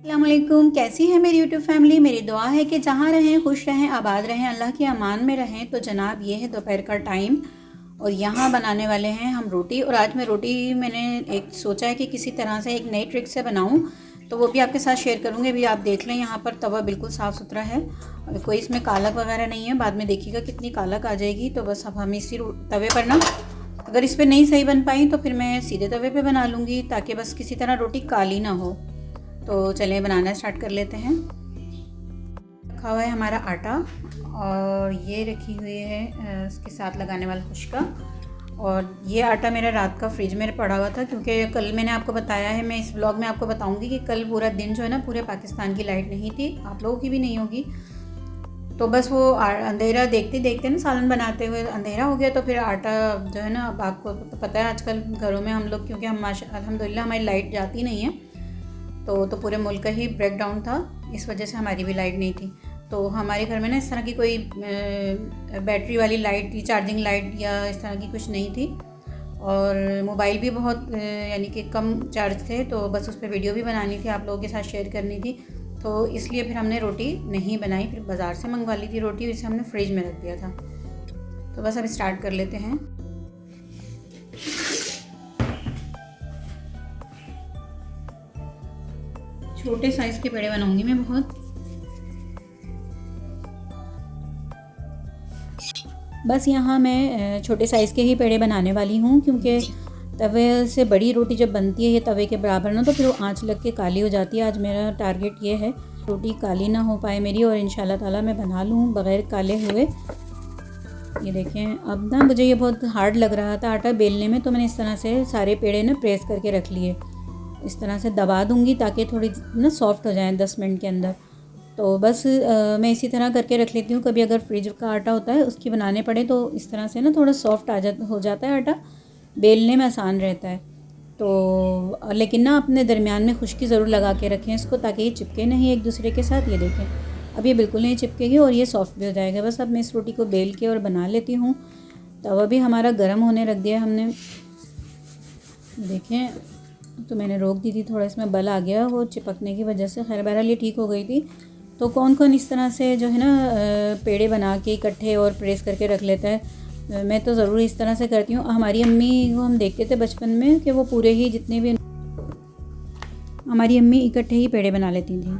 अस्सलामुअलैकुम, कैसी है मेरी यूट्यूब फैमिली। मेरी दुआ है कि जहाँ रहें खुश रहें, आबाद रहें, अल्लाह की अमान में रहें। तो जनाब ये है दोपहर का टाइम और यहाँ बनाने वाले हैं हम रोटी। और आज मैं रोटी मैंने एक सोचा है कि किसी तरह से एक नई ट्रिक से बनाऊँ, तो वो भी आपके साथ शेयर करूँगी। अभी आप देख लें, यहाँ पर तवा बिल्कुल साफ़ सुथरा है और कोई इसमें कालक वगैरह नहीं है। बाद में देखिएगा कितनी कालक आ जाएगी। तो बस अब हम इसी तवे पर ना, अगर इस पर नहीं सही बन पाई तो फिर मैं सीधे तवे पे बना लूँगी, ताकि बस किसी तरह रोटी काली ना हो। तो चलिए बनाना स्टार्ट कर लेते हैं। रखा हुआ है हमारा आटा और ये रखी हुई है इसके साथ लगाने वाला खुशका। और ये आटा मेरा रात का फ्रिज में पड़ा हुआ था, क्योंकि कल मैंने आपको बताया है, मैं इस ब्लॉग में आपको बताऊंगी कि कल पूरा दिन जो है ना, पूरे पाकिस्तान की लाइट नहीं थी, आप लोगों की भी नहीं होगी। तो बस वो अंधेरा देखते देखते ना, सालन बनाते हुए अंधेरा हो गया। तो फिर आटा जो है ना, अब आपको तो पता है आजकल घरों में हम लोग, क्योंकि हम अल्हम्दुलिल्लाह हमारी लाइट जाती नहीं है, तो पूरे मुल्क का ही ब्रेक डाउन था, इस वजह से हमारी भी लाइट नहीं थी। तो हमारे घर में ना इस तरह की कोई बैटरी वाली लाइट, चार्जिंग लाइट या इस तरह की कुछ नहीं थी। और मोबाइल भी बहुत यानी कि कम चार्ज थे, तो बस उस पर वीडियो भी बनानी थी, आप लोगों के साथ शेयर करनी थी। तो इसलिए फिर हमने रोटी नहीं बनाई, फिर बाज़ार से मंगवा ली थी रोटी, इसे हमने फ्रिज में रख दिया था। तो बस अब स्टार्ट कर लेते हैं। छोटे साइज़ के पेड़े बनाऊंगी मैं बहुत। बस यहाँ मैं छोटे साइज़ के ही पेड़े बनाने वाली हूँ, क्योंकि तवे से बड़ी रोटी जब बनती है ये तवे के बराबर ना, तो फिर वो आँच लग के काली हो जाती है। आज मेरा टारगेट ये है रोटी काली ना हो पाए मेरी, और इंशाल्लाह ताला मैं बना लूँ बग़ैर काले हुए। ये देखें, अब ना मुझे ये बहुत हार्ड लग रहा था आटा बेलने में, तो मैंने इस तरह से सारे पेड़े ना प्रेस करके रख लिए। इस तरह से दबा दूँगी ताकि थोड़ी ना सॉफ्ट हो जाए 10 मिनट के अंदर। तो बस मैं इसी तरह करके रख लेती हूँ। कभी अगर फ्रिज का आटा होता है उसकी बनाने पड़े तो इस तरह से ना थोड़ा सॉफ्ट हो जाता है आटा, बेलने में आसान रहता है। तो लेकिन ना अपने दरमियान में खुश्की ज़रूर लगा के रखें इसको, ताकि ये चिपके नहीं एक दूसरे के साथ। ये देखें, अब ये बिल्कुल नहीं चिपकेगी और ये सॉफ्ट भी हो जाएगा। बस अब मैं इस रोटी को बेल के और बना लेती हूँ। तवा भी हमारा गर्म होने रख दिया हमने, देखें। तो मैंने रोक दी थी, थोड़ा इसमें बल आ गया वो चिपकने की वजह से, खैर बहरहाल ये ठीक हो गई थी। तो कौन कौन इस तरह से जो है ना पेड़े बना के इकट्ठे और प्रेस करके रख लेता है। मैं तो ज़रूर इस तरह से करती हूँ। हमारी अम्मी को हम देखते थे बचपन में कि वो पूरे ही जितने भी, हमारी अम्मी इकट्ठे ही पेड़े बना लेती थी।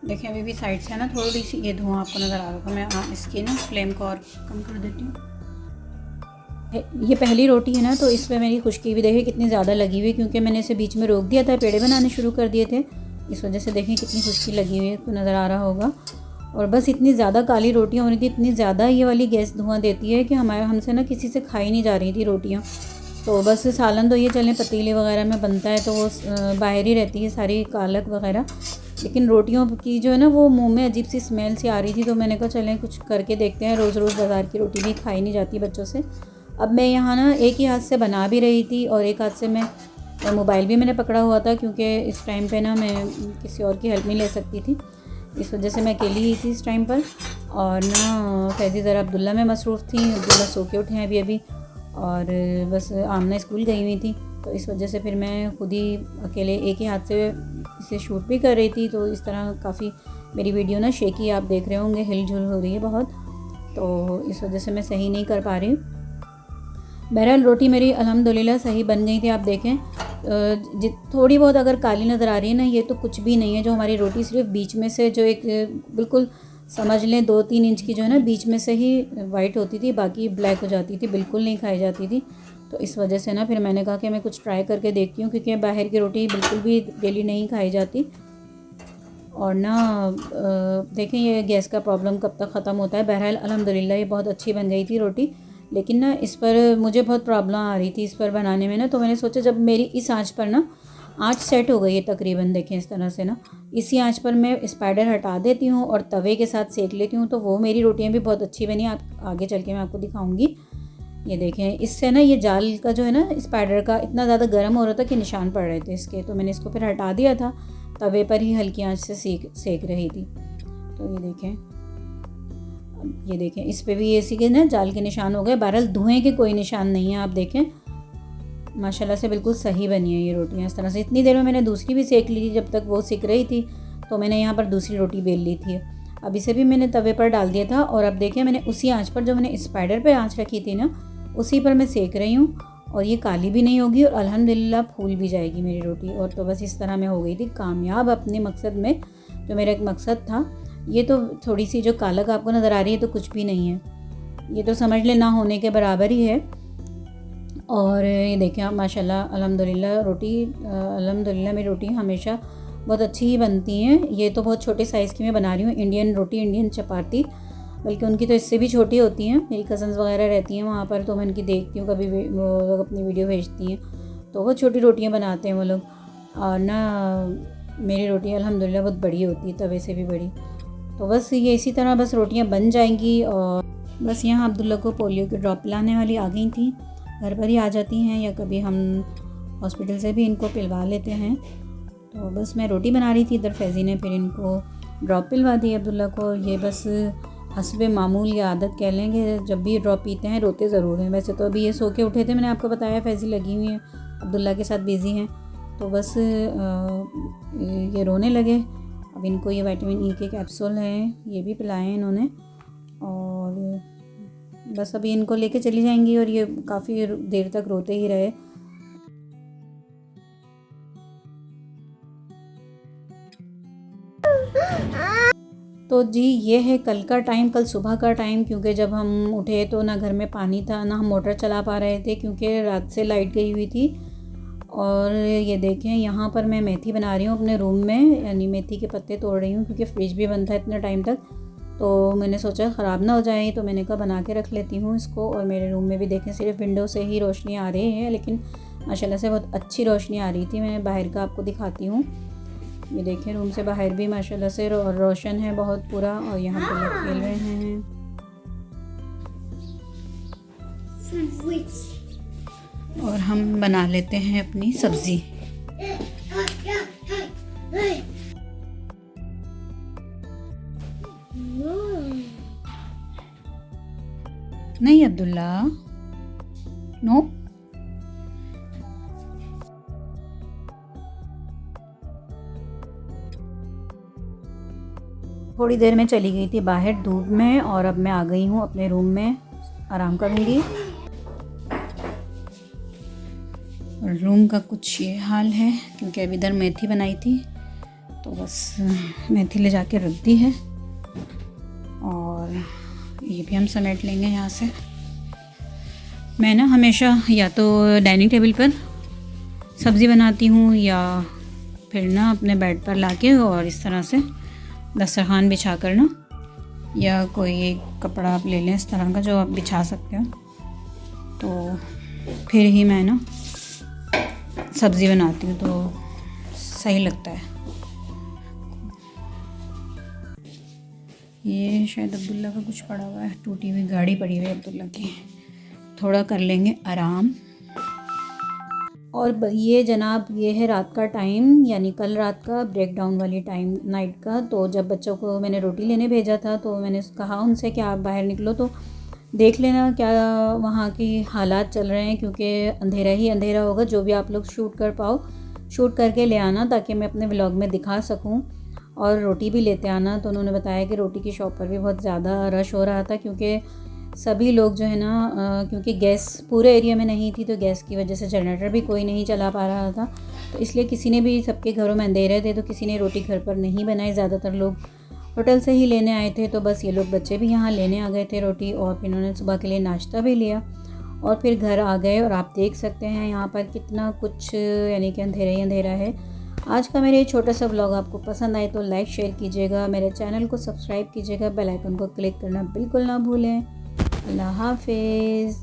देखिए अभी भी साइड से है ना थोड़ी सी ये धुआं आपको नज़र आ रहा होगा। मैं इसकी ना फ्लेम को और कम कर देती हूँ। ये पहली रोटी है ना, तो इस पर मेरी खुश्की भी देखिए कितनी ज़्यादा लगी हुई, क्योंकि मैंने इसे बीच में रोक दिया था, पेड़े बनाने शुरू कर दिए थे, इस वजह से देखें कितनी खुश्की लगी हुई है, तो नज़र आ रहा होगा। और बस इतनी ज़्यादा काली रोटियाँ हो रही थी, इतनी ज़्यादा ये वाली गैस धुआं देती है कि हमसे ना किसी से खाई नहीं जा रही थी रोटियाँ। तो बस सालन तो ये चलें पतीले वगैरह में बनता है, तो वो बाहर ही रहती है सारी कालक वगैरह, लेकिन रोटियों की जो है ना वो मुंह में अजीब सी स्मेल सी आ रही थी। तो मैंने कहा चलें कुछ करके देखते हैं, रोज़ रोज़ बाज़ार की रोटी भी खाई नहीं जाती बच्चों से। अब मैं यहाँ ना एक ही हाथ से बना भी रही थी और एक हाथ से मैं मोबाइल भी मैंने पकड़ा हुआ था, क्योंकि इस टाइम पे ना मैं किसी और की हेल्प नहीं ले सकती थी, इस वजह से मैं अकेली ही थी इस टाइम पर। और ना फैज़ी ज़रा अब्दुल्ला में मसरूफ़ थी, अब्दुल्ला सो के उठे हैं अभी, और बस आमना स्कूल गई हुई थी, तो इस वजह से फिर मैं खुद ही अकेले एक ही हाथ से इसे शूट भी कर रही थी। तो इस तरह काफ़ी मेरी वीडियो ना शेकी आप देख रहे होंगे, हिलझुल हो रही है बहुत, तो इस वजह से मैं सही नहीं कर पा रही हूँ। बहरहाल रोटी मेरी अल्हम्दुलिल्लाह सही बन गई थी। आप देखें थोड़ी बहुत अगर काली नज़र आ रही है ना, ये तो कुछ भी नहीं है। जो हमारी रोटी सिर्फ बीच में से जो एक बिल्कुल समझ लें 2-3 इंच की जो है ना बीच में से ही वाइट होती थी, बाकी ब्लैक हो जाती थी, बिल्कुल नहीं खाई जाती थी। तो इस वजह से ना फिर मैंने कहा कि मैं कुछ ट्राई करके देखती हूँ, क्योंकि बाहर की रोटी बिल्कुल भी डेली नहीं खाई जाती। और ना देखें ये गैस का प्रॉब्लम कब तक ख़त्म होता है। बहरहाल अल्हम्दुलिल्लाह ये बहुत अच्छी बन गई थी रोटी, लेकिन ना इस पर मुझे बहुत प्रॉब्लम आ रही थी इस पर बनाने में ना। तो मैंने सोचा जब मेरी इस आंच पर ना आंच सेट हो गई है तकरीबन, देखें इस तरह से ना, इसी आंच पर मैं स्पाइडर हटा देती हूँ और तवे के साथ सेक लेती हूँ, तो वो मेरी रोटियाँ भी बहुत अच्छी बनी। आप आगे चल के मैं आपको दिखाऊँगी। ये देखें, इससे ना ये जाल का जो है ना स्पाइडर का इतना ज़्यादा गर्म हो रहा था कि निशान पड़ रहे थे इसके, तो मैंने इसको फिर हटा दिया था। तवे पर ही हल्की आंच से सेक रही थी। तो ये देखें इस पे भी ऐसी के ना जाल के निशान हो गए। बहरहाल धुएं के कोई निशान नहीं है। आप देखें माशाल्लाह से बिल्कुल सही बनी है ये रोटियाँ इस तरह से। इतनी देर में मैंने दूसरी भी सेक ली थी, जब तक वो सिक रही थी तो मैंने यहाँ पर दूसरी रोटी बेल ली थी। अब इसे भी मैंने तवे पर डाल दिया था और अब देखें मैंने उसी आंच पर, जो मैंने स्पाइडर पे आंच रखी थी ना, उसी पर मैं सेक रही हूँ और ये काली भी नहीं होगी और अल्हम्दुलिल्लाह फूल भी जाएगी मेरी रोटी। और तो बस इस तरह मैं हो गई थी कामयाब अपने मकसद में, जो मेरा एक मकसद था। ये तो थोड़ी सी जो कालक आपको नज़र आ रही है तो कुछ भी नहीं है, ये तो समझ ले ना होने के बराबर ही है। और ये देखें आप माशाल्लाह अल्हम्दुलिल्लाह मेरी रोटी हमेशा बहुत अच्छी ही बनती हैं। ये तो बहुत छोटे साइज़ की मैं बना रही हूँ, इंडियन रोटी, इंडियन चपाती, बल्कि उनकी तो इससे भी छोटी होती हैं। मेरी कज़न्स वगैरह रहती हैं वहाँ पर, तो मैं उनकी देखती हूँ, कभी वो लोग अपनी वीडियो भेजती हैं तो बहुत छोटी रोटियाँ बनाते हैं वो लोग। और ना मेरी रोटी अल्हम्दुलिल्लाह बहुत बड़ी होती है, तवे से भी बड़ी। तो बस ये इसी तरह बस रोटियाँ बन जाएंगी। और बस यहाँ अब्दुल्ला को पोलियो के ड्रॉप पिलाने वाली आ गई थी, घर पर ही आ जाती हैं या कभी हम हॉस्पिटल से भी इनको पिलवा लेते हैं। तो बस मैं रोटी बना रही थी, इधर फैज़ी ने फिर इनको ड्रॉप पिलवा दी अब्दुल्ला को। ये बस हस्बे मामूल या आदत कह लेंगे, जब भी ड्रॉप पीते हैं रोते ज़रूर हैं। वैसे तो अभी ये सो के उठे थे, मैंने आपको बताया, फैज़ी लगी हुई है अब्दुल्ला के साथ बिज़ी हैं, तो बस ये रोने लगे। अब इनको ये विटामिन ई के कैप्सूल हैं, ये भी पिलाए हैं इन्होंने। और बस अभी इनको लेके चली जाएंगी और ये काफ़ी देर तक रोते ही रहे। तो जी ये है कल का टाइम, कल सुबह का टाइम, क्योंकि जब हम उठे तो ना घर में पानी था, ना हम मोटर चला पा रहे थे क्योंकि रात से लाइट गई हुई थी। और ये देखें यहाँ पर मैं मेथी बना रही हूँ अपने रूम में, यानी मेथी के पत्ते तोड़ रही हूँ क्योंकि फ्रिज भी बंद था इतने टाइम तक, तो मैंने सोचा ख़राब ना हो जाए, तो मैंने कहा बना के रख लेती हूँ इसको। और मेरे रूम में भी देखें सिर्फ विंडो से ही रोशनी आ रही है, लेकिन माशाल्लाह से बहुत अच्छी रोशनी आ रही थी। मैं बाहर का आपको दिखाती हूँ, ये देखें रूम से बाहर भी माशाल्लाह से रोशन है बहुत पूरा। और यहाँ पर लोग खेल रहे हैं। और हम बना लेते हैं अपनी सब्ज़ी। नहीं अब्दुल्ला, नो। थोड़ी देर में चली गई थी बाहर धूप में और अब मैं आ गई हूँ अपने रूम में, आराम करूँगी। और रूम का कुछ ये हाल है क्योंकि अभी इधर मेथी बनाई थी, तो बस मेथी ले जाके रख दी है। और ये भी हम समेट लेंगे यहाँ से। मैं ना हमेशा या तो डाइनिंग टेबल पर सब्ज़ी बनाती हूँ या फिर ना अपने बेड पर लाके और इस तरह से दस्तरखान बिछा कर ना, या कोई एक कपड़ा आप ले लें इस तरह का जो आप बिछा सकते हो, तो फिर ही मैं ना सब्ज़ी बनाती हूँ तो सही लगता है। ये शायद अब्दुल्ला का कुछ पड़ा हुआ है, टूटी हुई गाड़ी पड़ी हुई है अब्दुल्ला की, थोड़ा कर लेंगे आराम। और ये जनाब ये है रात का टाइम, यानी कल रात का ब्रेक डाउन वाली टाइम, नाइट का। तो जब बच्चों को मैंने रोटी लेने भेजा था तो मैंने कहा उनसे कि आप बाहर निकलो तो देख लेना क्या वहाँ की हालात चल रहे हैं, क्योंकि अंधेरा ही अंधेरा होगा। जो भी आप लोग शूट कर पाओ शूट करके ले आना ताकि मैं अपने व्लॉग में दिखा सकूँ, और रोटी भी लेते आना। तो उन्होंने बताया कि रोटी की शॉप पर भी बहुत ज़्यादा रश हो रहा था क्योंकि सभी लोग जो है ना, क्योंकि गैस पूरे एरिया में नहीं थी तो गैस की वजह से जनरेटर भी कोई नहीं चला पा रहा था, तो इसलिए किसी ने भी, सबके घरों में अंधेरे थे तो किसी ने रोटी घर पर नहीं बनाई, ज़्यादातर लोग होटल से ही लेने आए थे। तो बस ये लोग बच्चे भी यहाँ लेने आ गए थे रोटी, और फिर इन्होंने सुबह के लिए नाश्ता भी लिया और फिर घर आ गए। और आप देख सकते हैं यहाँ पर कितना कुछ, यानी कि अंधेरा ही अंधेरा है। आज का मेरा ये छोटा सा व्लॉग आपको पसंद आए तो लाइक शेयर कीजिएगा, मेरे चैनल को सब्सक्राइब कीजिएगा, बेल आइकन को क्लिक करना बिल्कुल ना भूलें। अल्लाह हाफिज़।